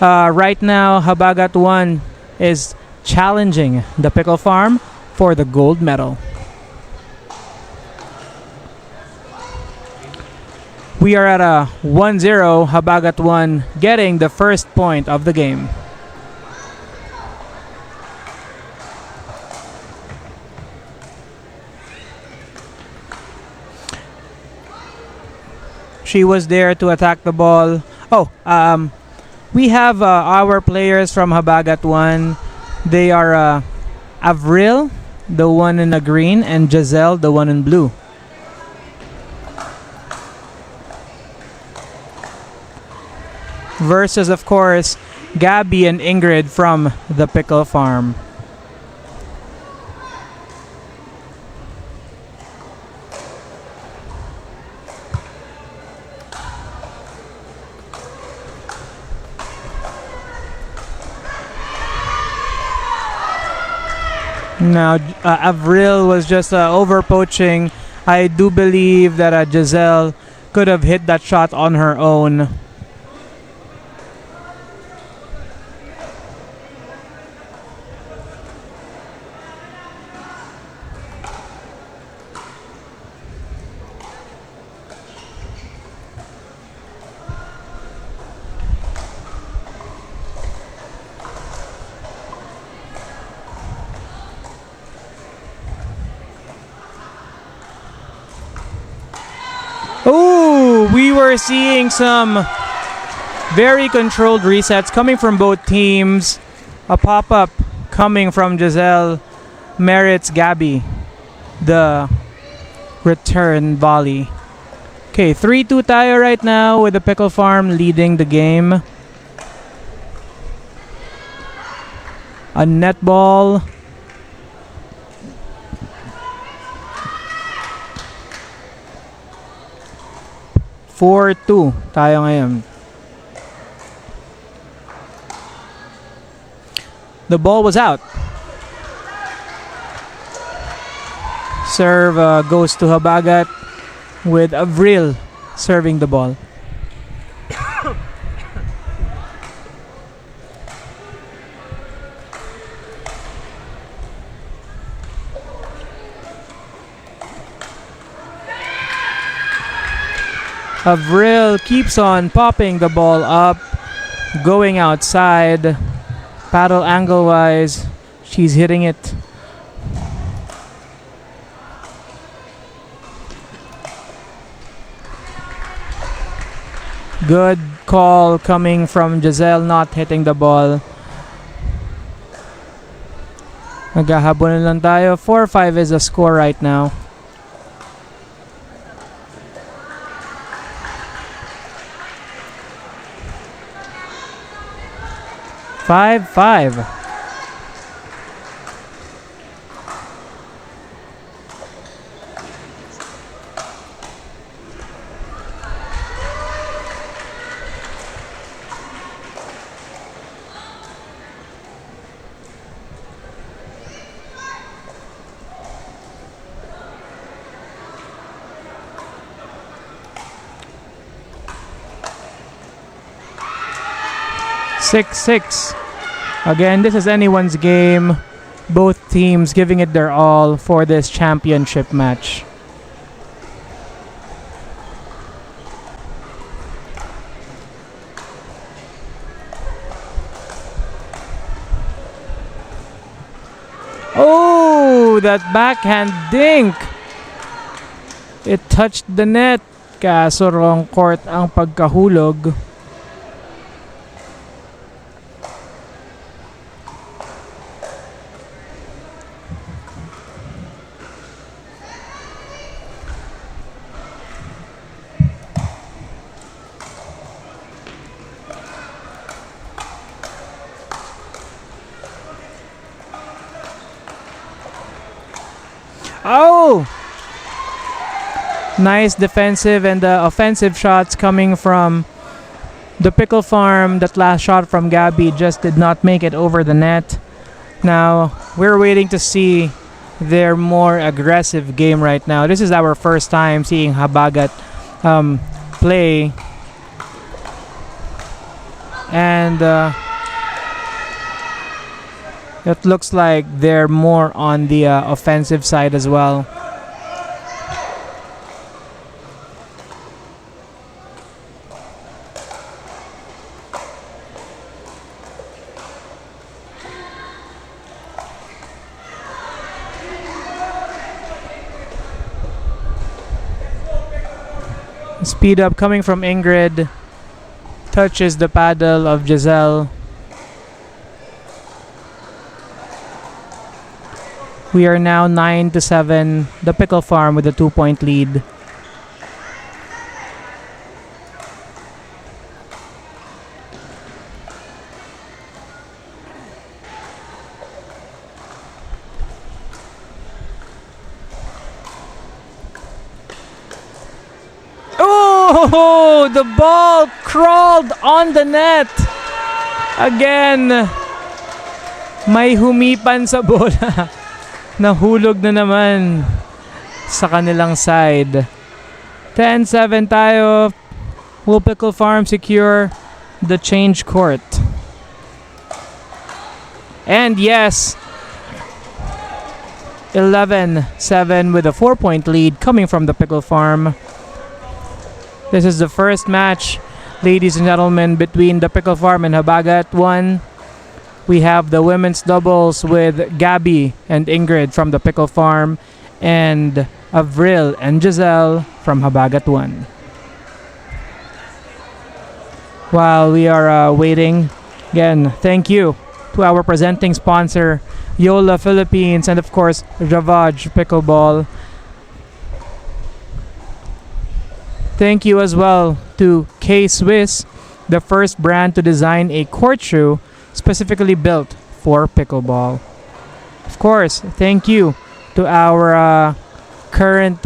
Right now, Habagat 1 is challenging the Pickle Farm for the gold medal. We are at a 1-0, Habagat 1 getting the first point of the game. She was there to attack the ball. We have our players from Habagat 1. They are Avril, the one in the green, and Giselle, the one in blue. Versus, of course, Gabby and Ingrid from the Pickle Farm. Now, Avril was just over poaching. I do believe that Giselle could have hit that shot on her own. Oh, we were seeing some very controlled resets coming from both teams. A pop-up coming from Giselle merits Gabby the return volley. Okay, 3-2 tayo right now with the Pickle Farm leading the game. A netball. (4-2) tayo ngayon. The ball was out. Serve goes to Habagat with Avril serving the ball. Avril keeps on popping the ball up, going outside. Paddle angle wise, she's hitting it. Good call coming from Giselle, not hitting the ball. Naghahabonan lang tayo. 4-5 is the score right now. Five. Six. Again, this is anyone's game. Both teams giving it their all for this championship match. Oh, that backhand dink! It touched the net. Kaso wrong court ang pagkahulog. Oh! Nice defensive and offensive shots coming from the Pickle Farm. That last shot from Gabby just did not make it over the net. Now, we're waiting to see their more aggressive game right now. This is our first time seeing Habagat play. And it looks like they're more on the offensive side as well. Speed up coming from Ingrid. Touches the paddle of Giselle. We are now 9-7. The Pickle Farm with a 2-point lead. Oh, the ball crawled on the net. Again, may humipan sa bola. Nahulog na naman sa kanilang side. 10-7 tayo. Will Pickle Farm secure the change court? And yes, 11-7 with a 4-point lead coming from the Pickle Farm. This is the first match, ladies and gentlemen, between the Pickle Farm and Habagat 1. We have the women's doubles with Gabby and Ingrid from the Pickle Farm and Avril and Giselle from Habagat 1. While we are waiting, again, thank you to our presenting sponsor, Joola Philippines, and of course, JAVAJ Pickleball. Thank you as well to K-Swiss, the first brand to design a court shoe specifically built for pickleball. Of course, thank you to our current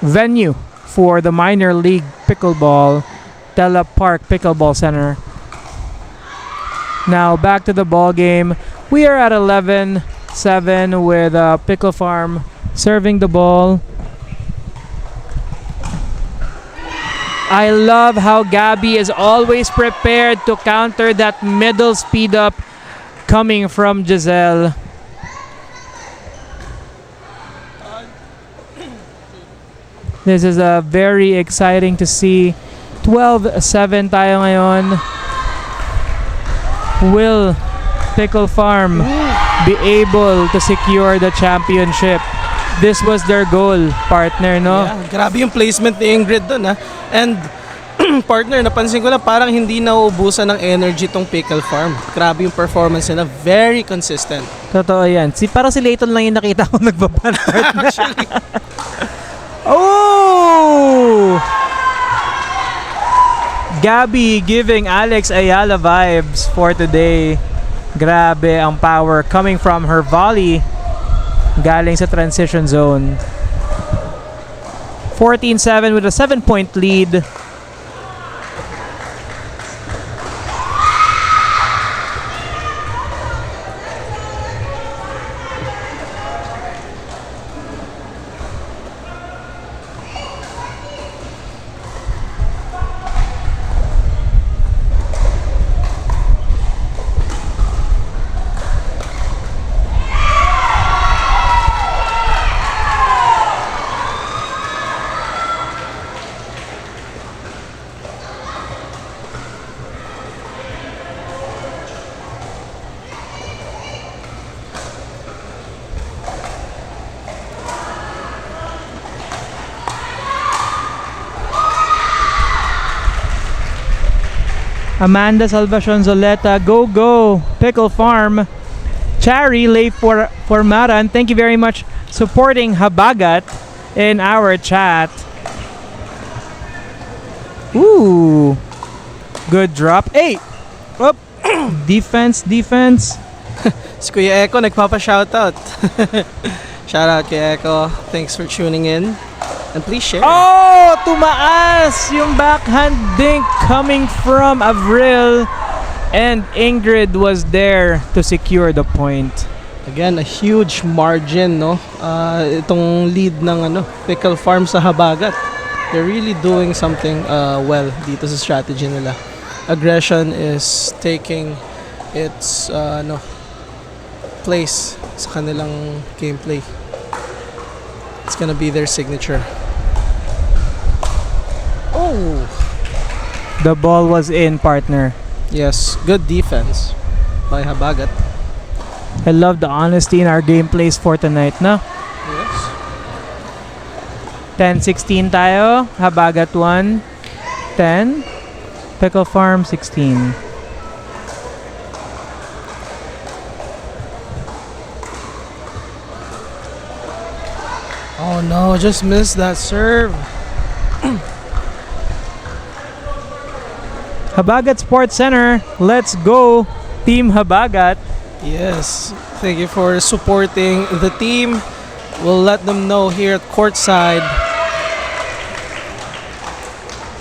venue for the minor league pickleball, Tela Park Pickleball Center. Now back to the ball game. We are at 11-7 with Pickle Farm serving the ball. I love how Gabby is always prepared to counter that middle speed up coming from Giselle. This is very exciting to see. 12-7 tayo ngayon. Will Pickle Farm be able to secure the championship? This was their goal, partner, no? Yeah, grabe yung placement ni Ingrid doon, ha. And partner, napansin ko na parang hindi nauubusan ng energy tong Pickle Farm. Grabe yung performance nila, very consistent. Totoo yan. Parang si Layton lang yung nakita ko nagbaban. Actually. Oh! Gabby giving Alex Ayala vibes for today. Grabe ang power coming from her volley galing sa transition zone. 14-7 with a 7-point lead. Amanda Salvacion Zoleta, go Pickle Farm. Chari Leif for Maran, thank you very much supporting Habagat in our chat. Ooh, good drop. Hey, oh. defense. Si Kuya Eko nagpapa-shoutout. Shoutout kay Eko. Thanks for tuning in. And please share. Oh, tumaas yung backhand dink coming from Avril, and Ingrid was there to secure the point. Again, a huge margin, no? Itong lead ng Pickle Farm sa Habagat. They're really doing something well dito sa strategy nila. aggression is taking its place sa kanilang gameplay. It's gonna be their signature. Oh! The ball was in, partner. Yes, good defense by Habagat. I love the honesty in our gameplays for tonight, no? Yes. 10-16 tayo. Habagat 1. 10. Pickle Farm 16. Oh no, just missed that serve. Habagat Sports Center. Let's go, Team Habagat. Yes, thank you for supporting the team. We'll let them know here at courtside.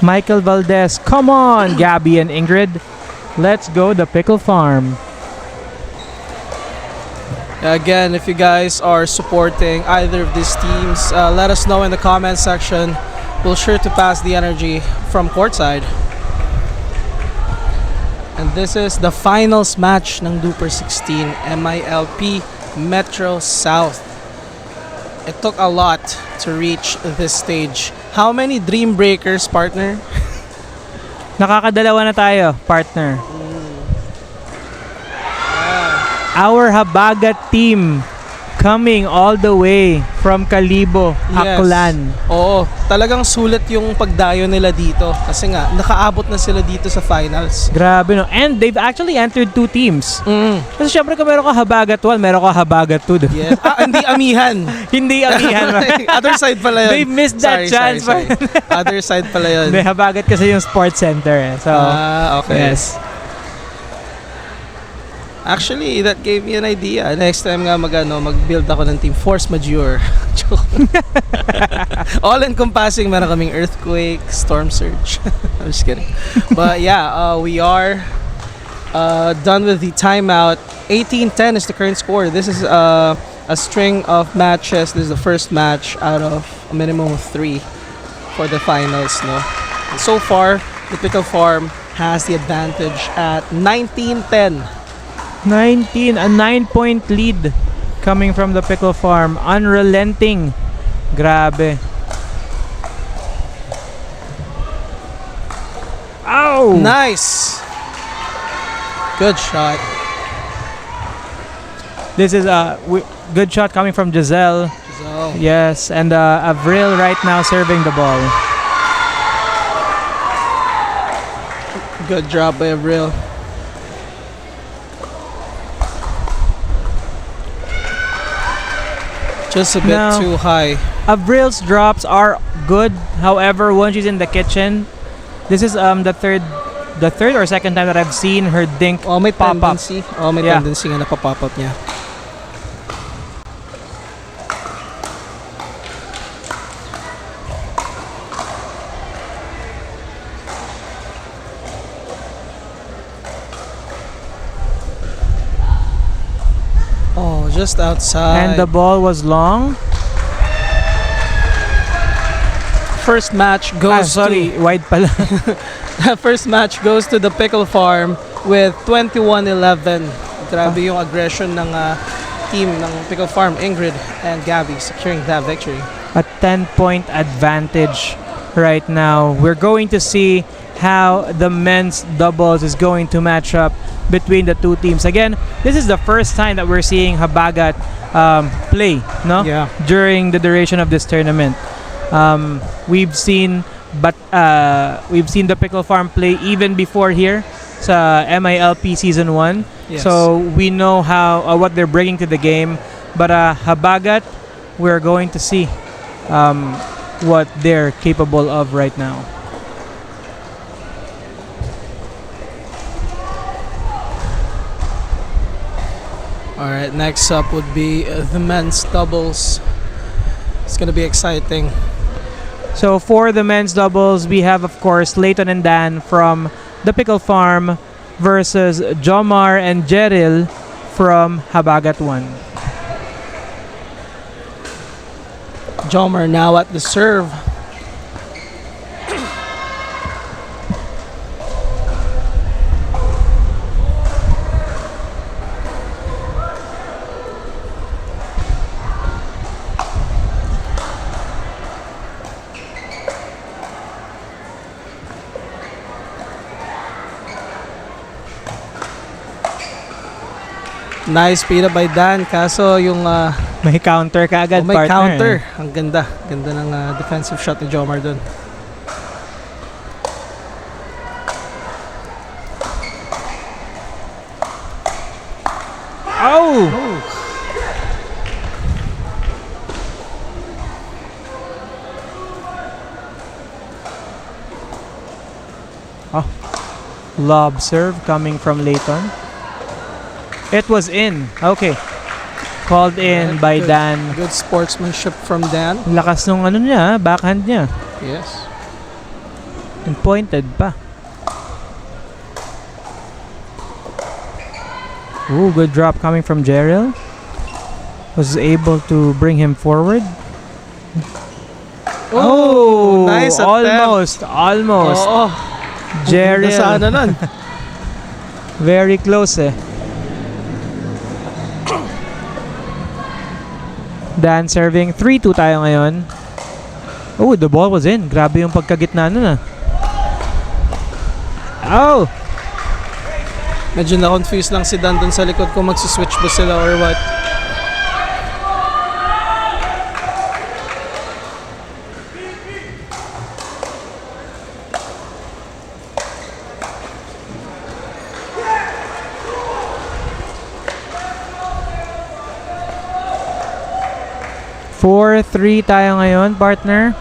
Michael Valdez, come on, Gabby and Ingrid. Let's go, the Pickle Farm. Again, if you guys are supporting either of these teams, let us know in the comment section. We'll sure to pass the energy from courtside. And this is the finals match ng DUPR 16 MiLP Metro South. It took a lot to reach this stage. How many dream breakers, partner? Nakakadalawa na tayo, partner. Our Habagat team coming all the way from Kalibo, Aklan. Oo, talagang sulit yung pagdayo nila dito kasi nga nakaabot na sila dito sa finals. Grabe, no? And they've actually entered 2 teams. Kasi syempre kung meron ka Habagat 1, meron ka Habagat 2. Yes. Hindi amihan. Hindi amihan. Other side pala yun. They missed that chance. Sorry. Other side pala yun. May Habagat kasi yung sports center. So, okay. yes. Actually, that gave me an idea. Next time nga mag-build ako ng team force majeure. All-encompassing, meron kaming earthquake, storm surge. I'm just kidding. But yeah, we are done with the timeout. 18-10 is the current score. This is a string of matches. This is the first match out of a minimum of 3 for the finals. No? And so far, the Pickle Farm has the advantage at 19-10. 19, a 9-point lead coming from the Pickle Farm. Unrelenting. Grabe. Ow! Nice! Good shot. This is a good shot coming from Giselle. Yes, and Avril right now serving the ball. Good job by Avril. Just a bit too high. Avril's drops are good. However, once she's in the kitchen, this is the third or second time that I've seen her dink may pop tendency. up. May tendency nga na pop up niya. Just outside. And the ball was long. First match goes wide pala. First match goes to the Pickle Farm with 21-11. Grabe yung aggression ng team ng Pickle Farm, Ingrid and Gabby securing that victory. A 10-point advantage right now. We're going to see how the men's doubles is going to match up between the 2 teams. Again, this is the first time that we're seeing Habagat play, no? Yeah. During the duration of this tournament. We've seen the Pickle Farm play even before here sa MiLP Season 1. Yes. So we know how what they're bringing to the game. But Habagat, we're going to see what they're capable of right now. Alright, next up would be the men's doubles. It's gonna be exciting. So for the men's doubles, we have of course Leighton and Dan from the Pickle Farm versus Jomar and Jeril from Habagat 1. Jomar now at the serve. Nice speed up by Dan. Kaso yung May counter ka agad, may partner. counter. Ang ganda. Ganda ng defensive shot ni Jomar dun. Oh! Oh. Lob serve coming from Leighton. It was in. Okay. Called in by Good. Dan. Good sportsmanship from Dan. Lakas nung ano niya, backhand niya. Yes. And pointed pa. Ooh, good drop coming from Jerrell. Was able to bring him forward. Oh, nice attempt. almost. Oo. Jerrell. Sana nun. Very close eh. Dan serving. 3-2 tayo ngayon. Oh, the ball was in. Grabe yung pagkagitna nun ah. Oh! Medyo na-confuse lang si Dan dun sa likod kung magsuswitch ba sila or what. Four-3 tayo ngayon, partner.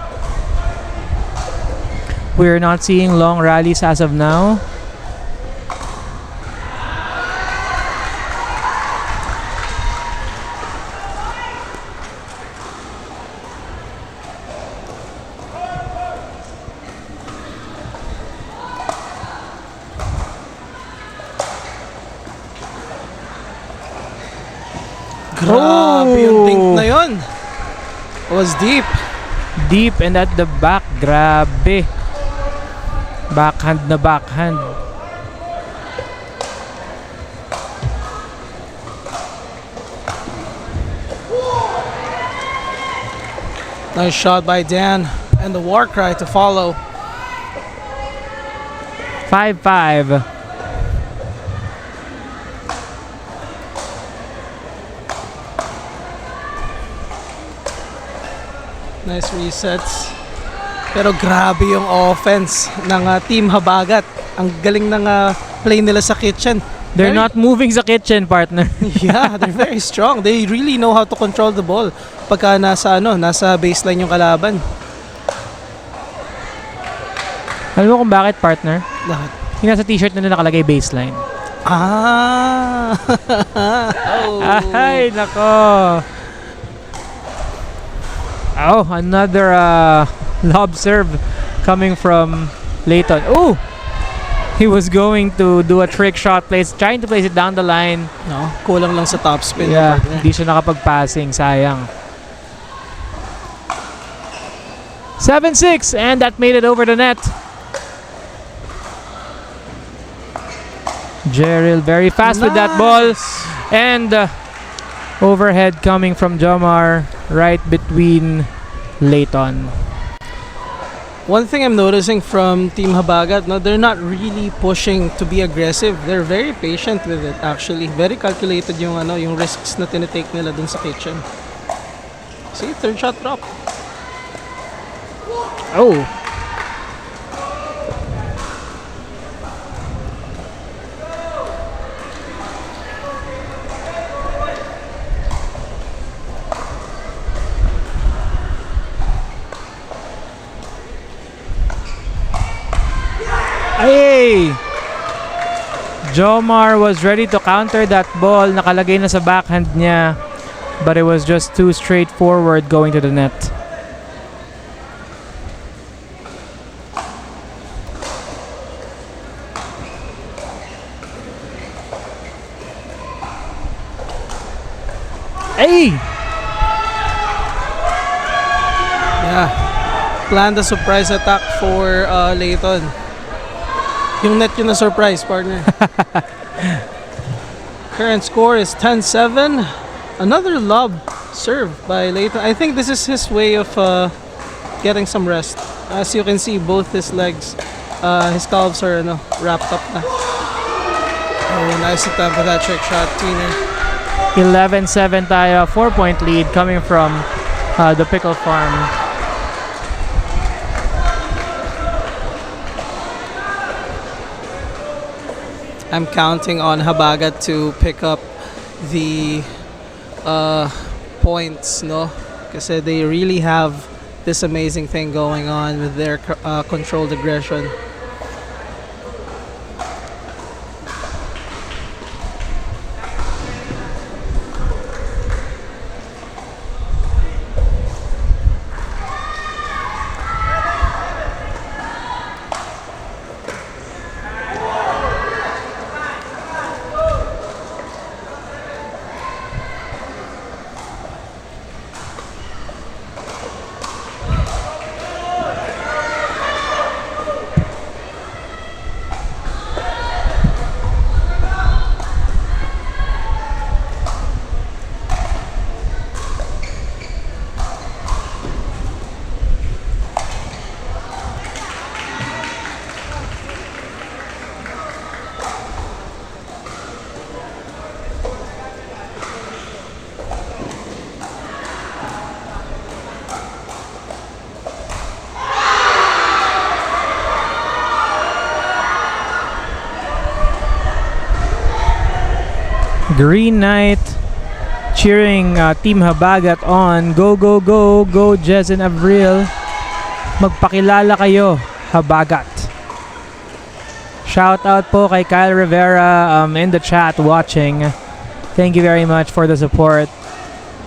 We're not seeing long rallies as of now. Grabe yung dink na yun. It was deep. Deep and at the back. Grabe. Backhand na backhand. Nice shot by Dan. And the war cry to follow. 5-5. Nice resets. Pero grabe yung offense ng Team Habagat. Ang galing ng play nila sa kitchen. They're not moving sa kitchen, partner. Yeah, they're very strong. They really know how to control the ball pagka nasa baseline yung kalaban. Alam mo kung bakit, partner? Lahat. Yung nasa t-shirt na nakalagay baseline. Ah! Oh. Ay, nako. Oh, another lob serve coming from Leighton. Oh! He was going to do a trick shot, trying to place it down the line. No, kulang lang sa top spin. Yeah, hindi siya nakapag-passing. Sayang. 7-6, and that made it over the net. Jerrell very fast with that ball. And overhead coming from Jomar right between Leighton. One thing I'm noticing from Team Habagat, no, they're not really pushing to be aggressive. They're very patient with it actually. Very calculated yung yung risks na tinitake nila dun sa kitchen. See, third shot drop. Oh. Ay! Jomar was ready to counter that ball. Nakalagay na sa backhand niya. But it was just too straightforward going to the net. Ay! Yeah. Planned a surprise attack for Leighton. Yung net yun na surprise, partner. Current score is 10-7. Another lob serve by Leighton. I think this is his way of getting some rest. As you can see, both his legs, his calves are wrapped up na. Oh, nice attempt with that trick shot, Tiner. 11-7 tayo. 4-point lead coming from the Pickle Farm. I'm counting on Habagat to pick up the points, no? Kasi they really have this amazing thing going on with their controlled aggression. Green Knight cheering Team Habagat on. Go, go, go, go, Jez and Avril. Magpakilala kayo, Habagat. Shout out po kay Kyle Rivera in the chat watching. Thank you very much for the support.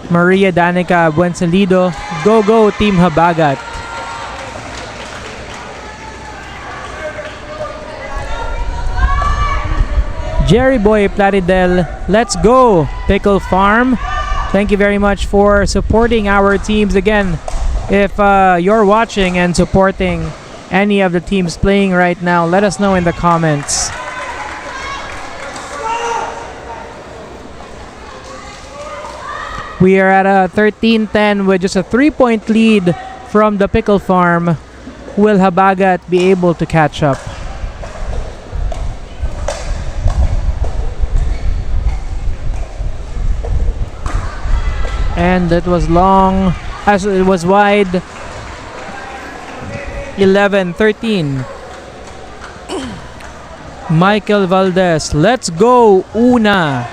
Maria Danica Buensalido. Go, go, Team Habagat. Jerry Boy Plaridel, let's go, Pickle Farm. Thank you very much for supporting our teams. Again, if you're watching and supporting any of the teams playing right now, let us know in the comments. We are at a 13-10 with just a 3-point lead from the Pickle Farm. Will Habagat be able to catch up? And it was long, as it was wide. 11-13. Michael Valdez, let's go, Una.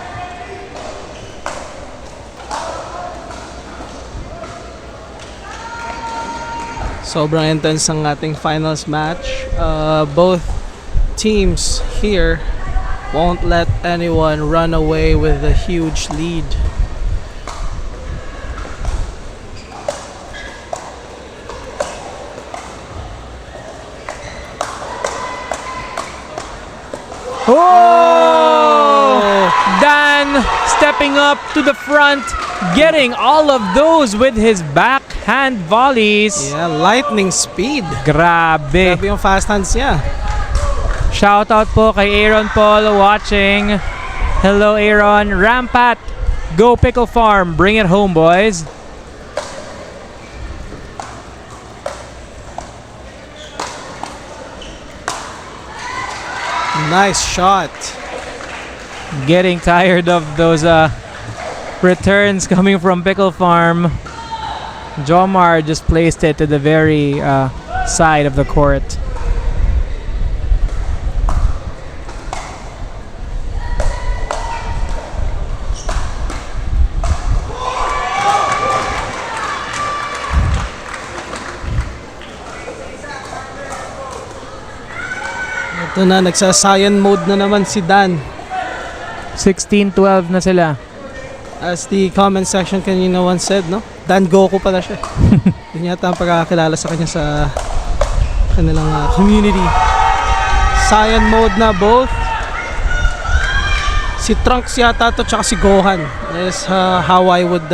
Sobrang intense ang ating finals match. Both teams here won't let anyone run away with a huge lead. Oh! Dan stepping up to the front, getting all of those with his backhand volleys. Yeah, lightning speed. Grabe. Grabe yung fast hands niya. Shout out po kay Aaron Paul watching. Hello Aaron. Rampat. Go Pickle Farm. Bring it home, boys. Nice shot. Getting tired of those returns coming from Pickle Farm. Jomar just placed it to the very side of the court. Ito na, nagsa-cyan mode na naman si Dan. 16-12 na sila. As the comment section kanina once said, no? Dan Goku pala siya. Yun yata ang pagkakakilala sa kanya sa kanilang community. Cyan mode na both. Si Trunks yata to tsaka si Gohan. That is how I would,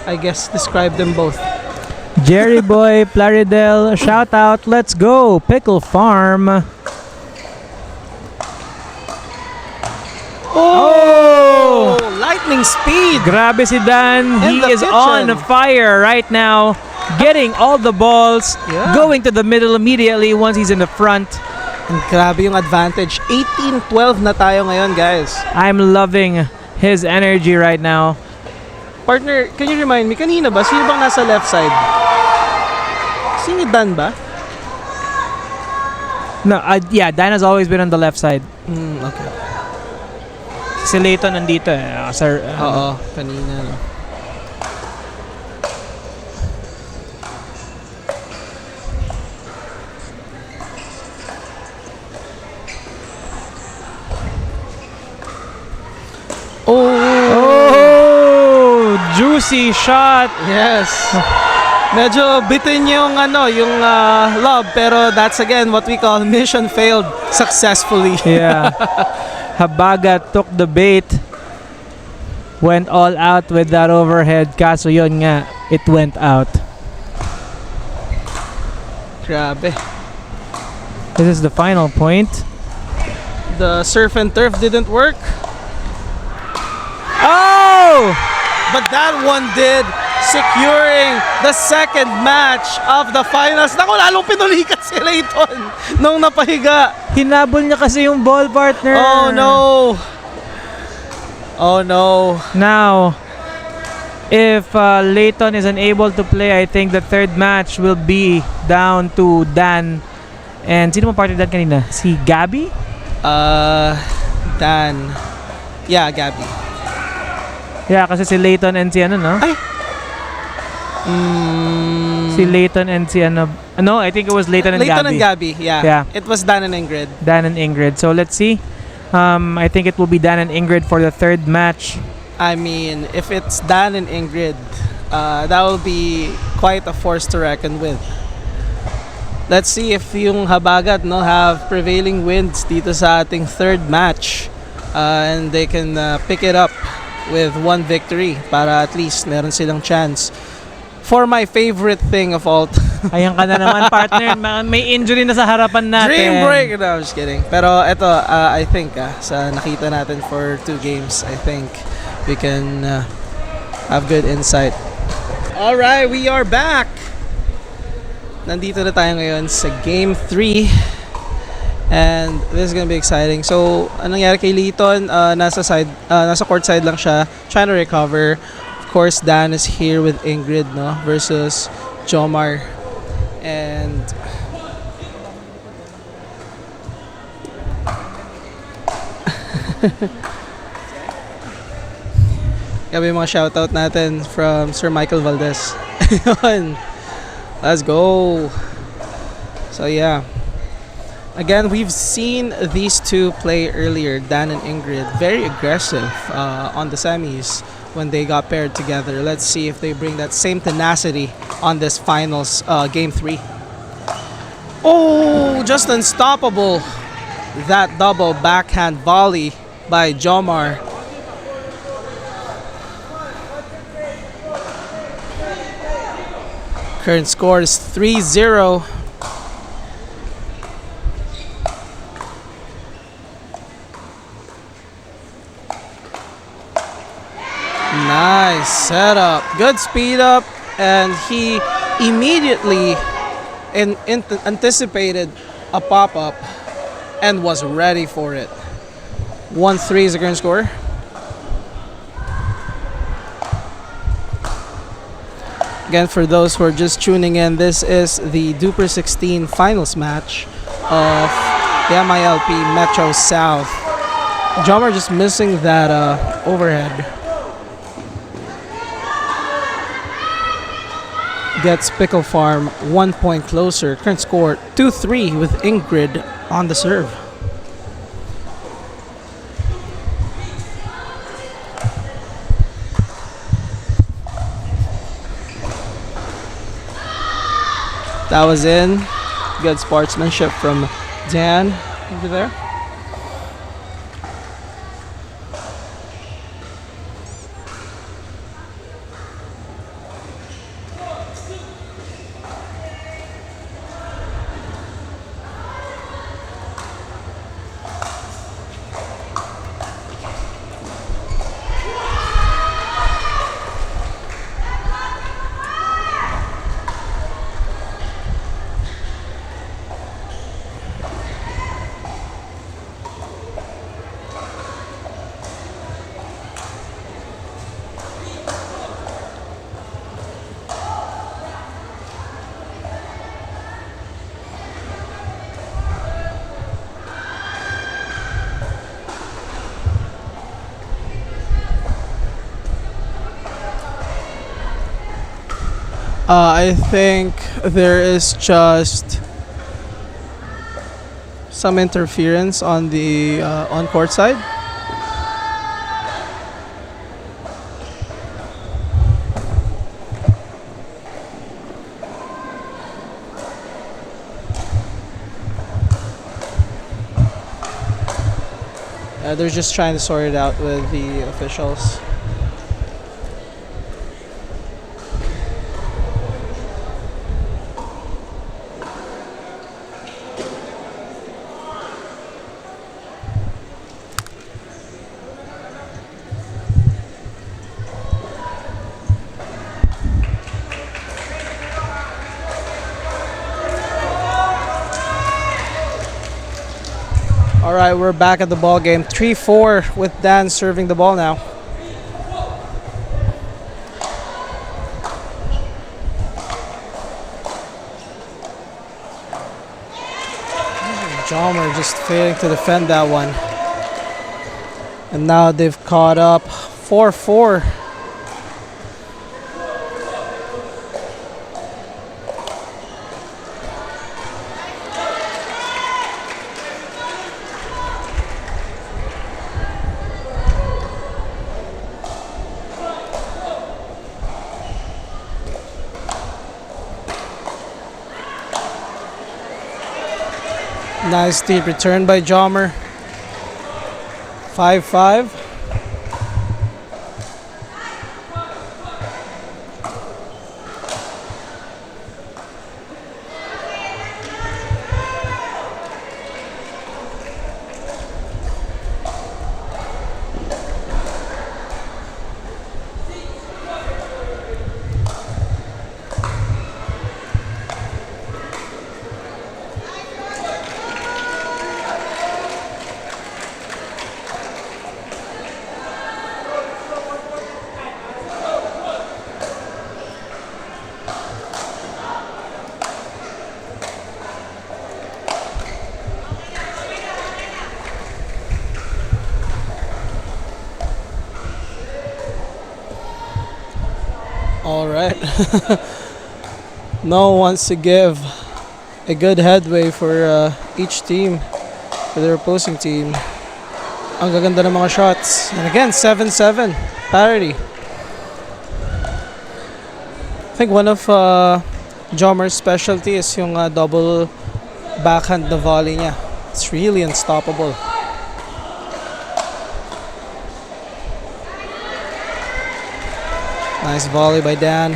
I guess, describe them both. Jerry Boy Plaridel, shout out, let's go, Pickle Farm. Oh! Lightning speed! Grabe si Dan. He is on fire right now. Getting all the balls. Yeah. Going to the middle immediately once he's in the front. And grabe yung advantage. 18-12 na tayo ngayon, guys. I'm loving his energy right now. Partner, can you remind me, kanina ba, sino bang nasa left side? Sino Dan ba? No, yeah, Dan has always been on the left side. Okay. Si Leighton nandito eh. Sir, Oo, kanina. No? Oh, juicy shot. Yes. Medyo bitin yung yung lob, pero that's again what we call mission failed successfully. Yeah. Habagat took the bait. Went all out with that overhead. Kaso yun nga, it went out. Grabe. This is the final point. The surf and turf didn't work, Oh! but that one did, securing the second match of the finals. Naku, lalong pinulikat si Leighton nung napahiga. Hinabol niya kasi yung ball partner. Oh no. Oh no. Now, if Leighton is unable to play, I think the third match will be down to Dan. And sino mo partner Dan kanina? Si Gabby? Dan. Yeah, Gabby. Yeah, kasi si Leighton and si ano, no? Ay. Si Leighton and si ano. No, I think it was Leighton and Leighton Gabby. and Gabby, yeah. Yeah. It was Dan and Ingrid. Dan and Ingrid. So let's see. I think it will be Dan and Ingrid for the third match. I mean, if it's Dan and Ingrid, that will be quite a force to reckon with. Let's see if yung Habagat have prevailing winds dito sa ating third match, and they can pick it up with one victory para at least meron silang chance for my favorite thing of all time. Ayan ka na naman, partner. May injury na sa harapan natin. Dream break! No, I'm just kidding. Pero ito, I think sa nakita natin for 2 games, I think we can have good insight. Alright, we are back! Nandito na tayo ngayon sa Game 3. And this is gonna be exciting. So, anong nangyari kay Leighton? Nasa court side lang siya, trying to recover. Of course, Dan is here with Ingrid, versus Jomar. And gabi yung mga shoutout natin from Sir Michael Valdez. Let's go. So yeah. Again, we've seen these two play earlier, Dan and Ingrid, very aggressive on the semis when they got paired together. Let's see if they bring that same tenacity on this finals game 3. Oh, just unstoppable. That double backhand volley by Jomar. Current score is 3-0. Nice setup. Good speed up. And he immediately anticipated a pop-up and was ready for it. 1-3 is the current score. Again, for those who are just tuning in, this is the DUPR 16 finals match of the MiLP Metro South. Jomar just missing that overhead. Gets Pickle Farm 1 point closer. Current score 2-3 with Ingrid on the serve. That was in. Good sportsmanship from Dan over there. I think there is just some interference on the on-court side. They're just trying to sort it out with the officials. All right, we're back at the ball game. 3-4 with Dan serving the ball now. Jomer just failing to defend that one. And now they've caught up 4-4. Nice deep return by Jomer. 5-5. All right. No one wants to give a good headway for each team, for their opposing team. Ang gaganda ng mga shots. And again, 7-7. Parity. I think one of Jomer's specialty is yung double backhand na volley niya. It's really unstoppable. Nice volley by Dan.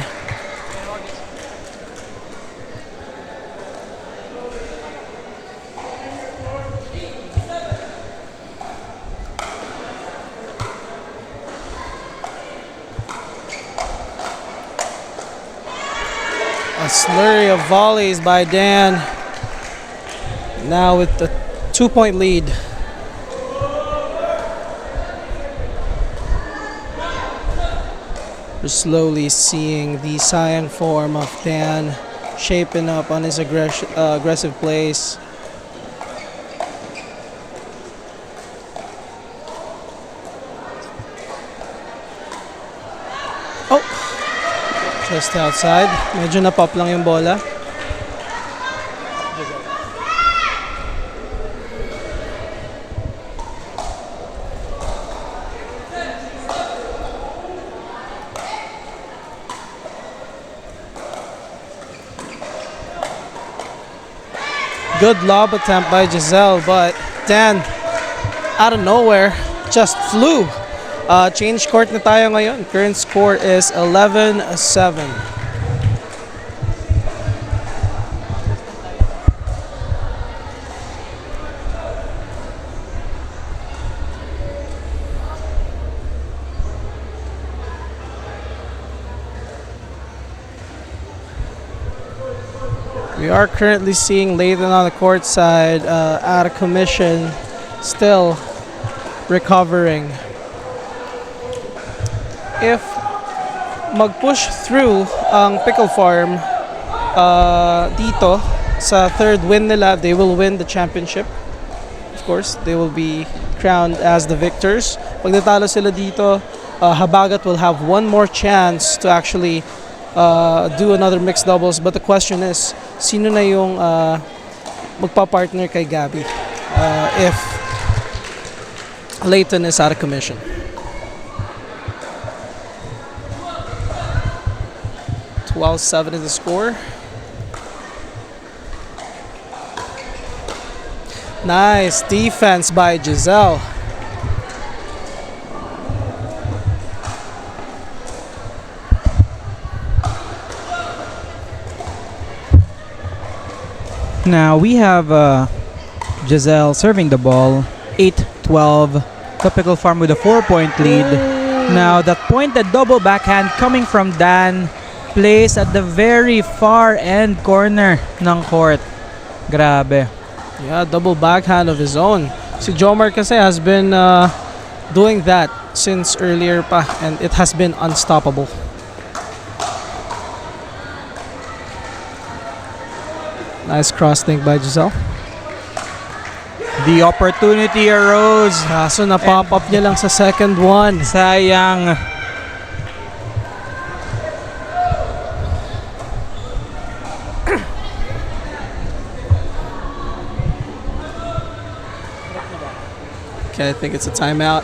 A slurry of volleys by Dan. Now with the 2-point lead. We're slowly seeing the cyan form of Dan shaping up on his aggressive plays. Oh! Just outside. Medyo na-pop lang yung bola. Good lob attempt by Giselle, but Dan, out of nowhere, just flew. Change court na tayo ngayon. Current score is 11-7. We are currently seeing Lathan on the court side, out of commission, still recovering. If mag-push through ang Pickle Farm dito sa third win nila, they will win the championship. Of course, they will be crowned as the victors. Pag natalo sila dito, Habagat will have one more chance to actually do another mixed doubles. But the question is, sino na yung magpa-partner kay Gabby if Leighton is out of commission? $12-7 is the score. Nice defense by Giselle. Now we have Giselle serving the ball. 8-12. The Pickle Farm with a 4-point lead. Now that pointed double backhand coming from Dan, placed at the very far end corner ng court. Grabe. Yeah, double backhand of his own. Si Jomar kasi has been doing that since earlier pa, and it has been unstoppable. Nice cross link by Giselle. The opportunity arose. Kaso na-pop up niya lang sa second one. Sayang. Okay, I think it's a timeout.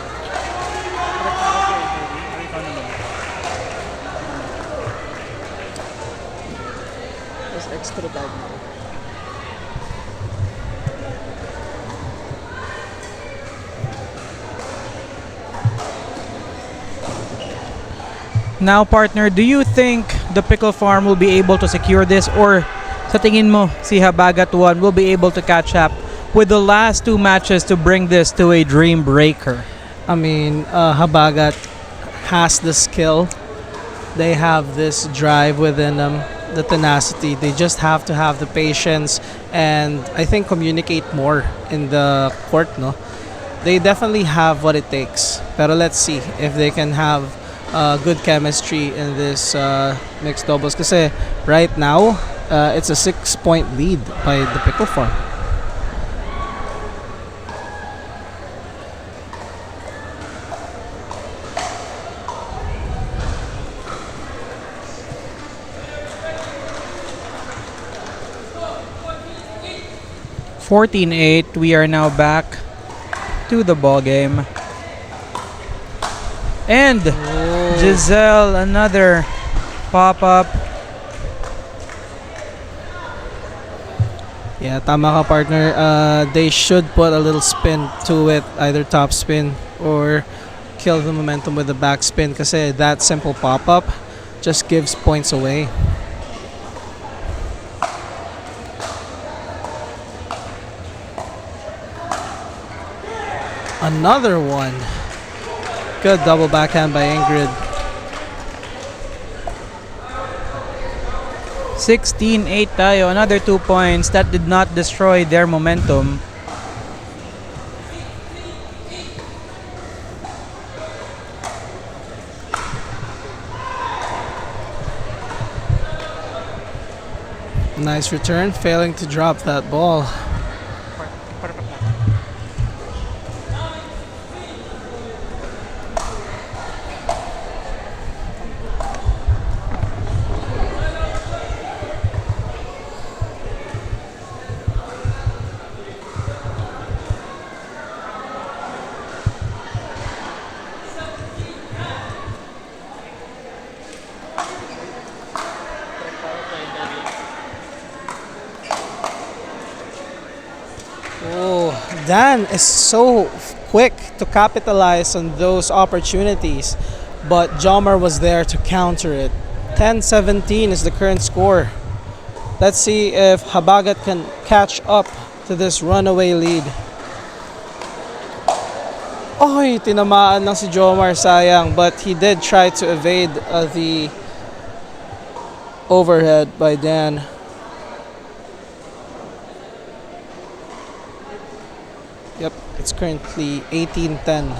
Now, partner, do you think the Pickle Farm will be able to secure this, or sa tingin mo si Habagat 1 will be able to catch up with the last two matches to bring this to a dream breaker? I mean, Habagat has the skill. They have this drive within them, the tenacity. They just have to have the patience and I think communicate more in the court, no? They definitely have what it takes. Pero let's see if they can have good chemistry in this mixed doubles. Kasi right now, it's a 6-point lead by the Pickle Farm. (14-8). We are now back to the ball game. And Giselle, another pop-up. Yeah, tama ka, partner. They should put a little spin to it, either top spin or kill the momentum with the back spin, kasi that simple pop-up just gives points away. Another one. Good double backhand by Ingrid. 16-8 tayo. Another 2 points that did not destroy their momentum. Nice return, failing to drop that ball. Dan is so quick to capitalize on those opportunities, but Jomar was there to counter it. 10-17 is the current score. Let's see if Habagat can catch up to this runaway lead. Oy, tinamaan lang si Jomar, sayang, but he did try to evade the overhead by Dan. Yep, it's currently 18-10.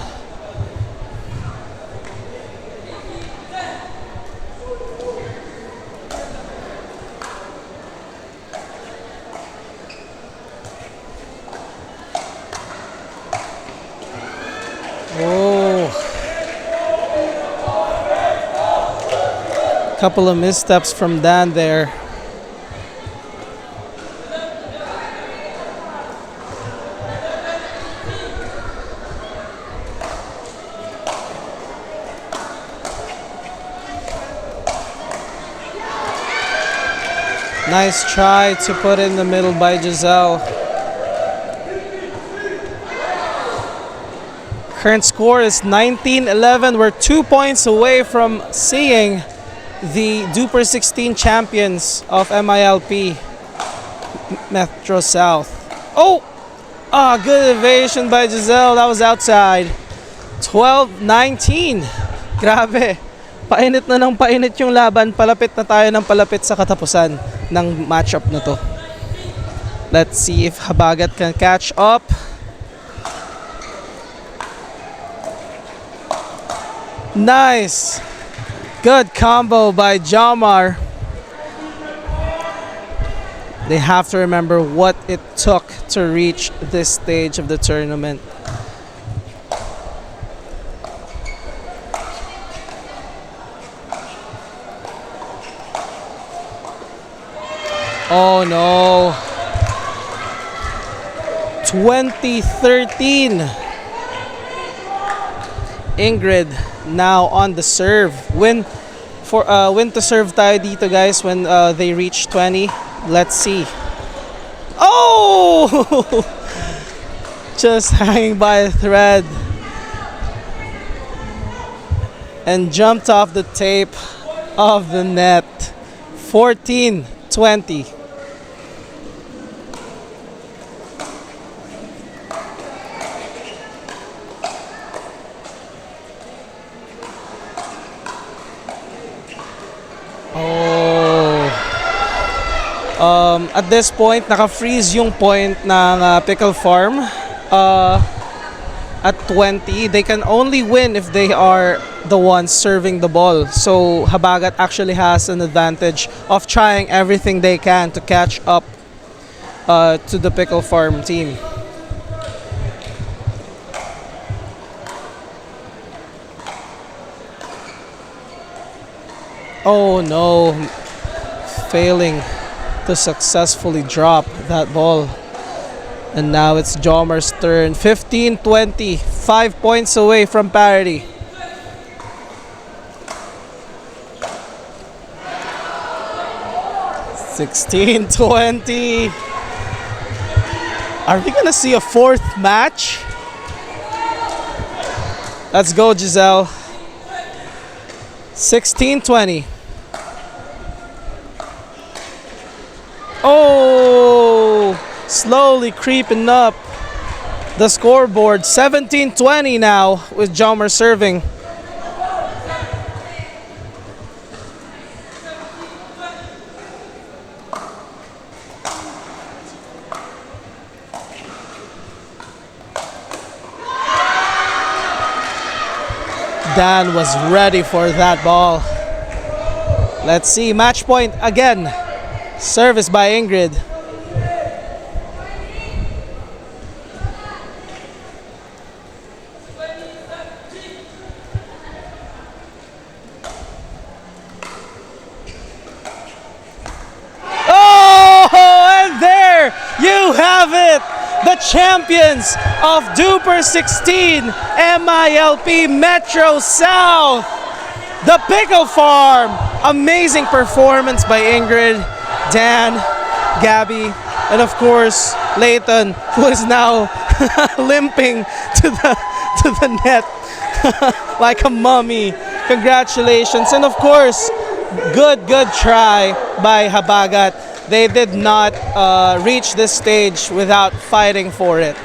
Couple of missteps from Dan there. Nice try to put in the middle by Giselle. Current score is 19-11. We're 2 points away from seeing the DUPR 16 champions of MiLP Metro South. Oh! Good evasion by Giselle. That was outside. 12-19. Grabe. Painit na ng painit yung laban. Palapit na tayo ng palapit sa katapusan ng matchup na to. Let's see if Habagat can catch up. Nice. Good combo by Jamar. They have to remember what it took to reach this stage of the tournament. Oh no. 2013. Ingrid now on the serve. Win to serve tayo dito, guys, when they reach 20. Let's see. Oh! Just hanging by a thread. And jumped off the tape of the net. 14-20. At this point, naka-freeze yung point ng Pickle Farm at 20. They can only win if they are the ones serving the ball. So Habagat actually has an advantage of trying everything they can to catch up to the Pickle Farm team. Oh no, failing to successfully drop that ball. And now it's Jomar's turn. 15-20, 5 points away from parity. $16-20. Are we gonna see a fourth match? Let's go, Giselle. 16-20. Oh, slowly creeping up the scoreboard. 17-20 now with Jomer serving. Dan was ready for that ball. Let's see, match point again. Service by Ingrid. Oh, and there you have it. The champions of DUPR 16 MiLP Metro South. The Pickle Farm. Amazing performance by Ingrid, Dan, Gabby, and of course Layton, who is now limping to the net like a mummy. Congratulations, and of course, good try by Habagat. They did not reach this stage without fighting for it.